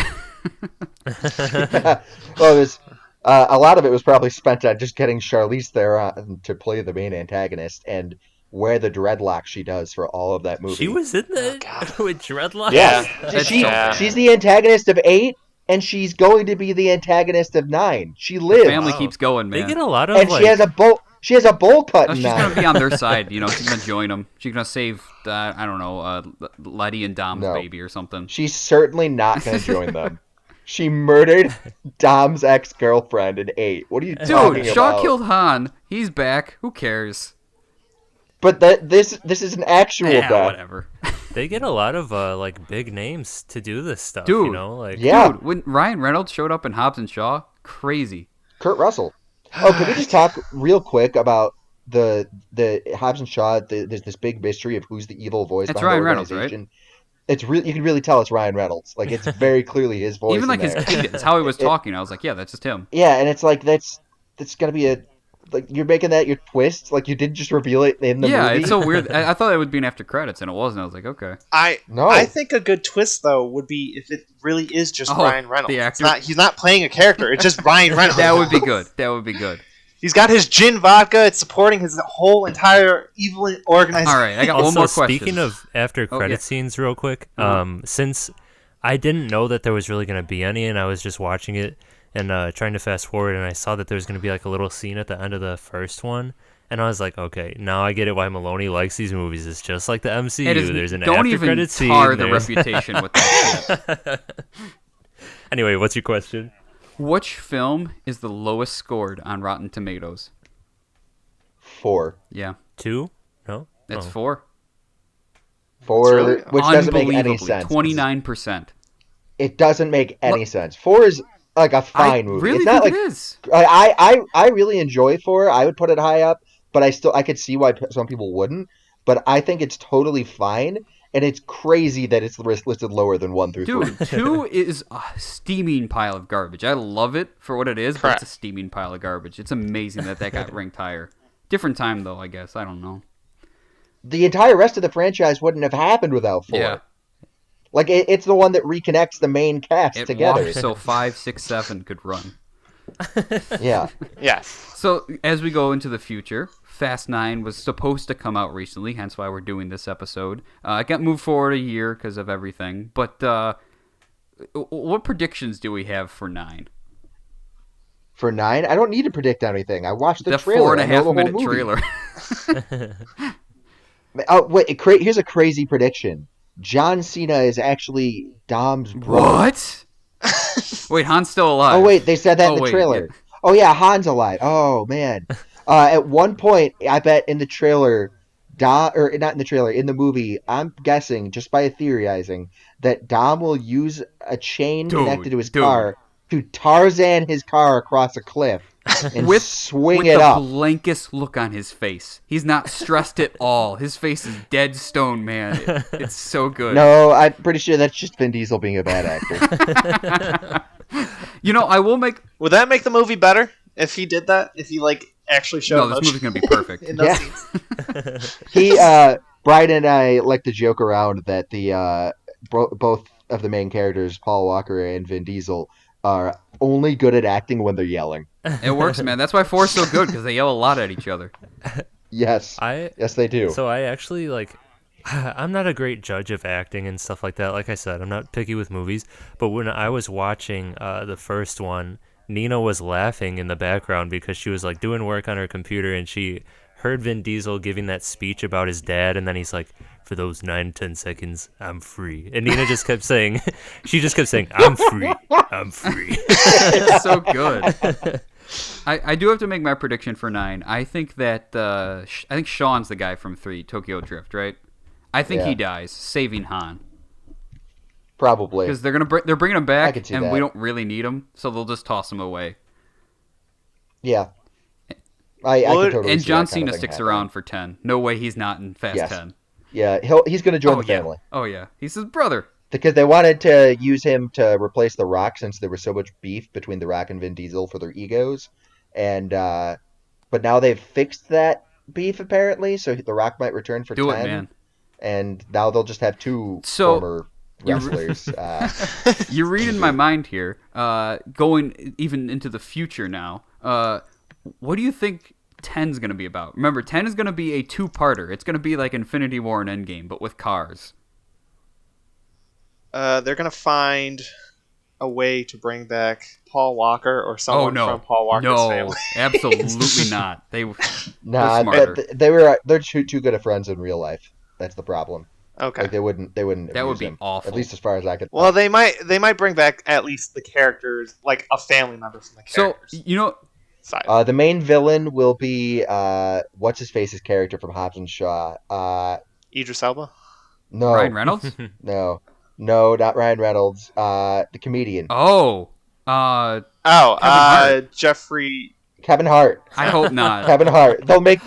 Well, there's a lot of it was probably spent on just getting Charlize Theron to play the main antagonist and wear the dreadlocks she does for all of that movie. She was in that God. with dreadlocks. Yeah. She's the antagonist of 8, and she's going to be the antagonist of 9. She lives. Family keeps going, man. They get a lot of And like. she has a bowl. She has a bowl cut Oh, in she's gonna 9. be on their side, you know. She's gonna join them. She's gonna save, I don't know, Letty and Dom's No. baby or something. She's certainly not going to join them. She murdered Dom's ex-girlfriend in 8. What are you talking Dude, Shaw about? killed Han. He's back. Who cares? But this is an actual Yeah, death. whatever. They get a lot of like big names to do this stuff. Dude. You know, like Yeah. Dude, when Ryan Reynolds showed up in Hobbs and Shaw, crazy. Kurt Russell. Oh, can we just talk real quick about the Hobbs and Shaw? There's this big mystery of who's the evil voice It's behind Ryan the Reynolds, right? organization. It's you can really tell it's Ryan Reynolds. Like it's very clearly his voice. Even like in his there. cadence, how he was talking, I was like, yeah, that's just him. Yeah, and it's like that's gonna be a like you're making that your twist. Like you didn't just reveal it in the Yeah, movie. it's so weird. I thought it would be an after credits, and it wasn't. I was like, okay. No. I think a good twist though would be if it really is just Oh, Ryan Reynolds. the It's actor? he's not playing a character. It's just Ryan Reynolds. That would be good. That would be good. He's got his gin vodka. It's supporting his whole entire evil organization. All right, I got also, one more question. speaking of after credit yeah. scenes, real quick, Uh-huh. since I didn't know that there was really gonna be any, and I was just watching it and trying to fast forward, and I saw that there was gonna be like a little scene at the end of the first one, and I was like, okay, now I get it why Maloney likes these movies. It's just like the MCU. It is, There's an don't after even credit scene. tar the there's- reputation with that shit. Anyway, what's your question? Which film is the lowest scored on Rotten Tomatoes? 4. Yeah, 2? No, it's Oh. 4. 4, really- which doesn't make any Unbelievably, sense. 29%. It doesn't make any sense. 4 is like a I fine movie. really It's not think like it is. I really enjoy 4. I would put it high up, but I could see why some people wouldn't. But I think it's totally fine, and it's crazy that it's listed lower than 1 through 3. Dude, 2 is a steaming pile of garbage. I love it for what it is, but Correct. it's a steaming pile of garbage. It's amazing that got ranked higher. Different time, though, I guess. I don't know. The entire rest of the franchise wouldn't have happened without 4. Yeah. Like it's the one that reconnects the main cast It together. walked so 5, 6, 7 could run. Yeah. Yes. So, as we go into the future, Fast 9 was supposed to come out recently, hence why we're doing this episode. It got moved forward a year because of everything. But what predictions do we have for 9? For 9, I don't need to predict anything. I watched the The trailer. I know the 4.5 whole minute movie. trailer. Oh wait! Here's a crazy prediction. John Cena is actually Dom's brother. What? Wait, Han's still alive. Oh wait, they said that in the wait, trailer. yeah. Oh yeah, Han's alive. Oh man. At one point, I bet in the trailer, Dom, or not in the trailer, in the movie, I'm guessing just by theorizing that Dom will use a chain Dude, connected to his dude. car to Tarzan his car across a cliff and With swing with it the up. blankest look on his face. He's not stressed at all. His face is dead stone, man. It's so good. No, I'm pretty sure that's just Vin Diesel being a bad actor. You know, I will make... Would that make the movie better if he did that? If he like actually showed No, this movie's emotion going to be perfect. in those Yeah. scenes? Brian and I like to joke around that the both of the main characters, Paul Walker and Vin Diesel, are only good at acting when they're yelling. It works, man. That's why 4 is so good, because they yell a lot at each other. Yes, yes, they do. So I actually like. I'm not a great judge of acting and stuff like that. Like I said, I'm not picky with movies. But when I was watching the first one, Nina was laughing in the background because she was like doing work on her computer and she heard Vin Diesel giving that speech about his dad, and then he's like, "For those 9-10 seconds, I'm free." And Nina just kept saying, she just kept saying, "I'm free, I'm free." It's so good. I do have to make my prediction for 9. I think that I think Sean's the guy from 3, Tokyo Drift, right? I think Yeah. he dies, saving Han, Probably. because they're bringing him I back, could see and that. we don't really need him, so they'll just toss him away. Yeah. I could Would totally And see John that kind Cena of thing sticks happening. around for 10. No way he's not in Fast Yes. 10. Yeah, he's going to join Oh, the yeah. family. Oh, yeah. He's his brother. Because they wanted to use him to replace The Rock since there was so much beef between The Rock and Vin Diesel for their egos. And but now they've fixed that beef apparently, so The Rock might return for Do it, 10. man. And now they'll just have two So, former you're- wrestlers. You're reading my mind here. Going even into the future now. What do you think 10's going to be about? Remember, 10 is going to be a two-parter. It's going to be like Infinity War and Endgame, but with cars. they're gonna find a way to bring back Paul Walker or someone from Paul Walker's family? Absolutely not. They're smarter. They're too good of friends in real life. That's the problem. Okay. Like they wouldn't That would abuse be him, awful. at least as far as I could. Well, they might bring back at least the characters, like a family member from the So, characters. you know, Side. The main villain will be what's his face's character from Hobbs and Shaw. Idris Elba. No, Ryan Reynolds? no, not Ryan Reynolds. The comedian Oh. Hart. Jeffrey. Kevin Hart. I hope not. Kevin Hart. They'll make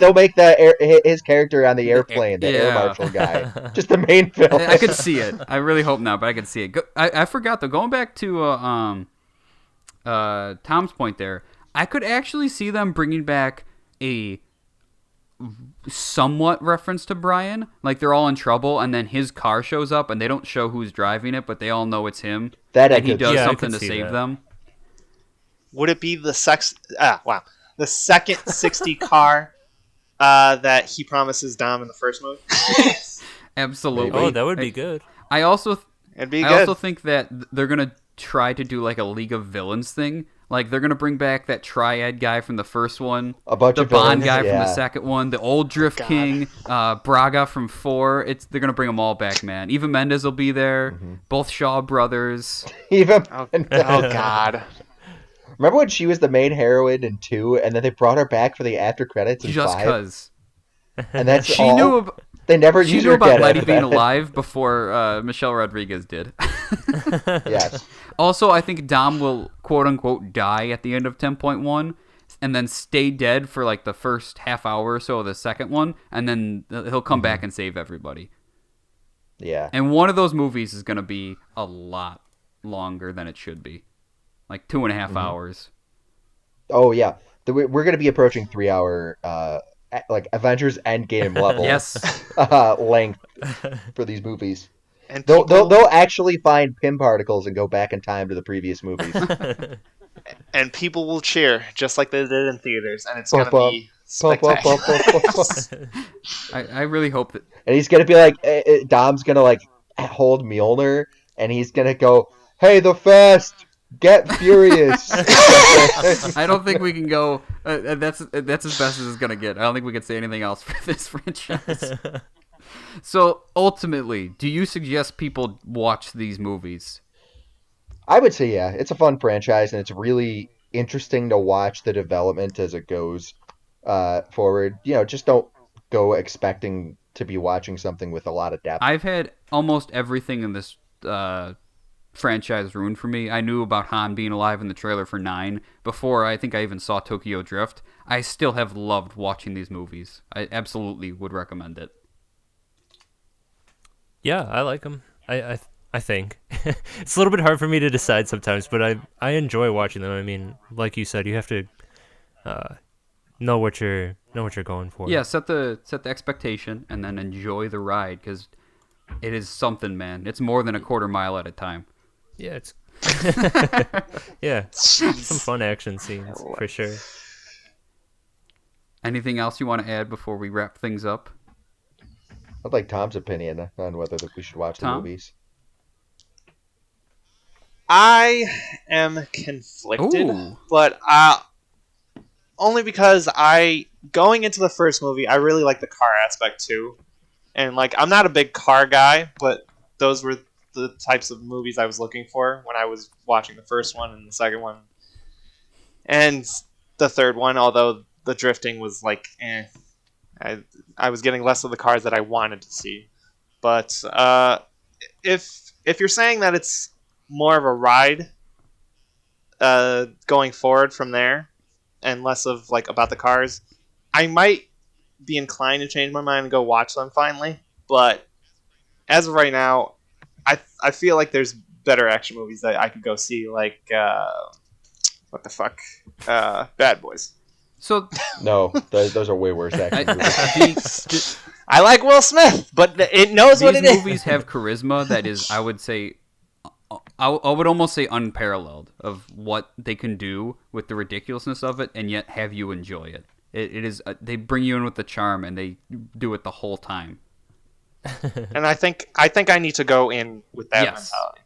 his character on the airplane, the air marshal guy, just the main villain. I could see it. I really hope not, but I could see it. I forgot though. Going back to Tom's point there, I could actually see them bringing back a somewhat reference to Brian. Like they're all in trouble, and then his car shows up, and they don't show who's driving it, but they all know it's him, and he does something to save them. Would it be the the second 60 car that he promises Dom in the first movie? Absolutely. Oh, that would be good. I also It'd be I good. also think that they're gonna try to do like a League of Villains thing. Like they're gonna bring back that Triad guy from the first one, A bunch the of Bond villains, guy from yeah. the second one, the old Drift God. King, Braga from 4. They're gonna bring them all back, man. Eva Mendes will be there. Both Shaw brothers. Even Oh God. remember when she was the main heroine in 2, and then they brought her back for the after credits in Just 5, cause and that's she all. knew. They never She used knew her about again Letty after being that. alive before Michelle Rodriguez did. Yes. Also, I think Dom will quote unquote die at the end of 10.1 and then stay dead for like the first half hour or so of the second one, and then he'll come back and save everybody. Yeah. And one of those movies is going to be a lot longer than it should be. Like 2.5 hours. Oh yeah. We're going to be approaching 3-hour like Avengers Endgame level Yes. length for these movies. And They'll actually find Pym particles and go back in time to the previous movies. and people will cheer just like they did in theaters, and it's Bump, gonna be Bump, bump, spectacular. bump, bump, bump. I really hope that... And he's gonna be like, Dom's gonna like hold Mjolnir, and he's gonna go, "Hey, the Fast, get furious." I don't think we can go... that's as best as it's going to get. I don't think we can say anything else for this franchise. So, ultimately, do you suggest people watch these movies? I would say yeah, it's a fun franchise, and it's really interesting to watch the development as it goes forward. You know, just don't go expecting to be watching something with a lot of depth. I've had almost everything in this franchise ruined for me. I knew about Han being alive in the trailer for 9 before I think I even saw Tokyo Drift. I still have loved watching these movies. I absolutely would recommend it. Yeah, I like them. I think it's a little bit hard for me to decide sometimes, but I enjoy watching them. I mean, like you said, you have to know what you're going for. Yeah, set the expectation and then enjoy the ride, because it is something, man. It's more than a quarter mile at a time. Yeah, it's yeah, some fun action scenes for sure. Anything else you want to add before we wrap things up? I'd like Tom's opinion on whether we should watch the Tom? movies. I am conflicted, Ooh. but only because going into the first movie, I really like the car aspect too, and like I'm not a big car guy, but those were the types of movies I was looking for when I was watching the first one and the second one, and the third one. Although the drifting was like, I was getting less of the cars that I wanted to see, but if you're saying that it's more of a ride going forward from there and less of like about the cars, I might be inclined to change my mind and go watch them finally, but as of right now, I feel like there's better action movies that I could go see, like what the fuck, Bad Boys. So No, those are way worse action movies. I like Will Smith, but it knows what it these is. movies have charisma that is, I would say, I would almost say unparalleled of what they can do with the ridiculousness of it, and yet have you enjoy it. It is they bring you in with the charm, and they do it the whole time. And I think I need to go in with that Yes. mentality.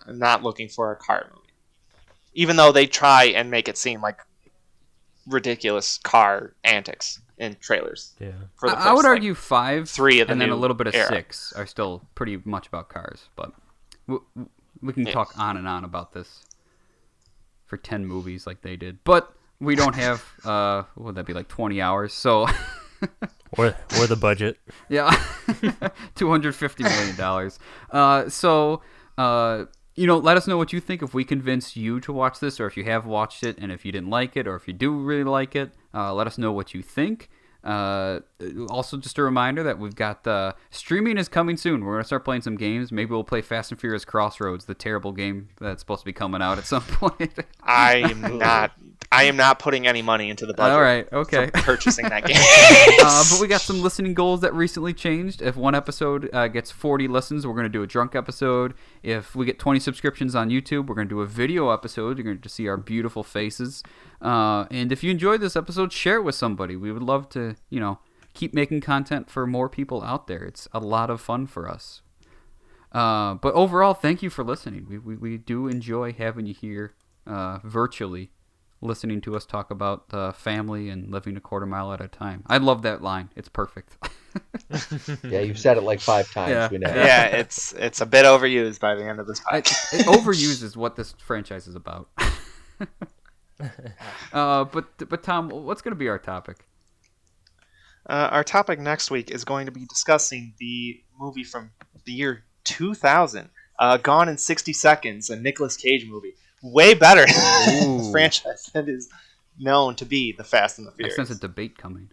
I'm not looking for a car movie, even though they try and make it seem like ridiculous car antics in trailers. Yeah. For the I would first, argue 5, 3 of the and then a new little bit of era. 6 are still pretty much about cars. But we can talk on and on about this for 10 movies like they did. But we don't have, what would that be, like 20 hours? So, Or the budget. yeah, $250 million. Let us know what you think, if we convinced you to watch this, or if you have watched it, and if you didn't like it, or if you do really like it, let us know what you think. Also, just a reminder that we've got streaming is coming soon. We're gonna start playing some games. Maybe we'll play Fast and Furious Crossroads, the terrible game that's supposed to be coming out at some point. I am not putting any money into the budget. All right, okay. For purchasing that game. But we got some listening goals that recently changed. If one episode gets 40 listens, we're going to do a drunk episode. If we get 20 subscriptions on YouTube, we're going to do a video episode. You're going to see our beautiful faces. And if you enjoyed this episode, share it with somebody. We would love to, keep making content for more people out there. It's a lot of fun for us. But overall, thank you for listening. We do enjoy having you here virtually, listening to us talk about family and living a quarter mile at a time. I love that line. It's perfect. Yeah, you've said it like 5 times. Yeah. We know. Yeah, it's a bit overused by the end of this podcast. It overused is what this franchise is about. But Tom, what's going to be our topic? Our topic next week is going to be discussing the movie from the year 2000, Gone in 60 Seconds, a Nicolas Cage movie. Way better than the franchise that is known to be the Fast and the I Furious. sense a debate coming.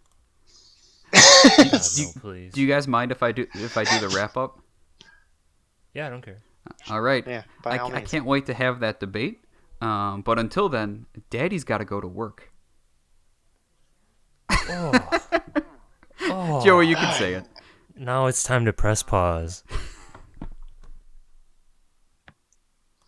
God, no, please. Do you guys mind if I do the wrap up? Yeah, I don't care. All right. Yeah, by all I means. can't wait to have that debate. But until then, Daddy's got to go to work. Oh. Joey, you can say it. Now it's time to press pause.